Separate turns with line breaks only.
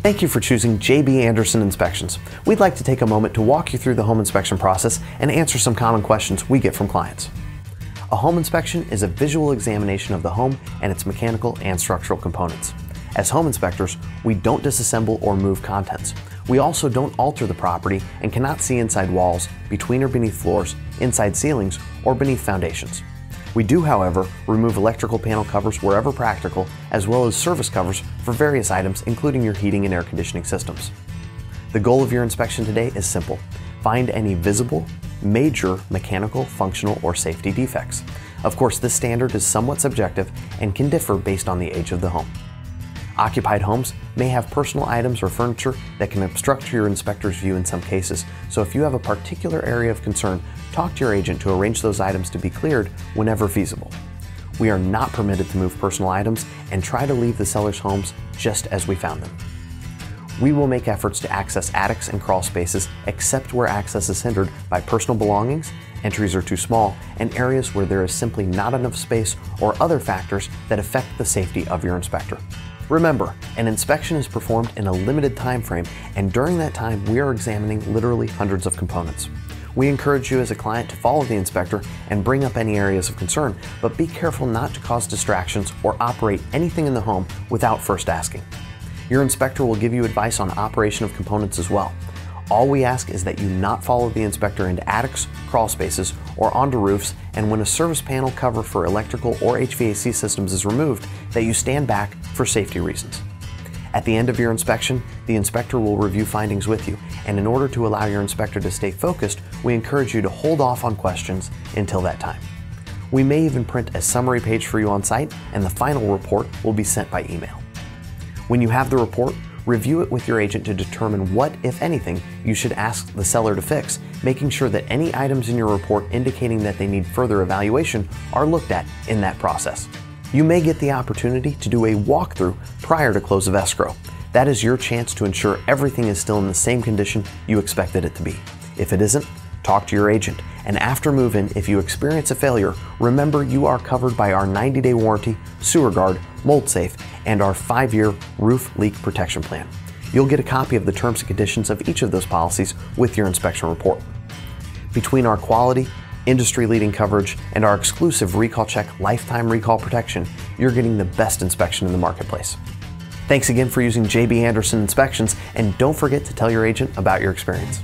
Thank you for choosing JB Anderson Inspections. We'd like to take a moment to walk you through the home inspection process and answer some common questions we get from clients. A home inspection is a visual examination of the home and its mechanical and structural components. As home inspectors, we don't disassemble or move contents. We also don't alter the property and cannot see inside walls, between or beneath floors, inside ceilings, or beneath foundations. We do, however, remove electrical panel covers wherever practical, as well as service covers for various items, including your heating and air conditioning systems. The goal of your inspection today is simple. Find any visible, major mechanical, functional, or safety defects. Of course, this standard is somewhat subjective and can differ based on the age of the home. Occupied homes may have personal items or furniture that can obstruct your inspector's view in some cases, so if you have a particular area of concern, talk to your agent to arrange those items to be cleared whenever feasible. We are not permitted to move personal items and try to leave the seller's homes just as we found them. We will make efforts to access attics and crawl spaces except where access is hindered by personal belongings, entries are too small, and areas where there is simply not enough space or other factors that affect the safety of your inspector. Remember, an inspection is performed in a limited time frame, and during that time we are examining literally hundreds of components. We encourage you as a client to follow the inspector and bring up any areas of concern, but be careful not to cause distractions or operate anything in the home without first asking. Your inspector will give you advice on operation of components as well. All we ask is that you not follow the inspector into attics, crawl spaces, or onto roofs, and when a service panel cover for electrical or HVAC systems is removed, that you stand back for safety reasons. At the end of your inspection, the inspector will review findings with you, and in order to allow your inspector to stay focused, we encourage you to hold off on questions until that time. We may even print a summary page for you on site, and the final report will be sent by email. When you have the report, review it with your agent to determine what, if anything, you should ask the seller to fix, making sure that any items in your report indicating that they need further evaluation are looked at in that process. You may get the opportunity to do a walkthrough prior to close of escrow. That is your chance to ensure everything is still in the same condition you expected it to be. If it isn't, talk to your agent. And after move-in, if you experience a failure, remember you are covered by our 90-day warranty, Sewer Guard, Mold Safe, and our 5-year roof leak protection plan. You'll get a copy of the terms and conditions of each of those policies with your inspection report. Between our quality, industry-leading coverage, and our exclusive Recall Check lifetime recall protection, you're getting the best inspection in the marketplace. Thanks again for using JB Anderson Inspections, and don't forget to tell your agent about your experience.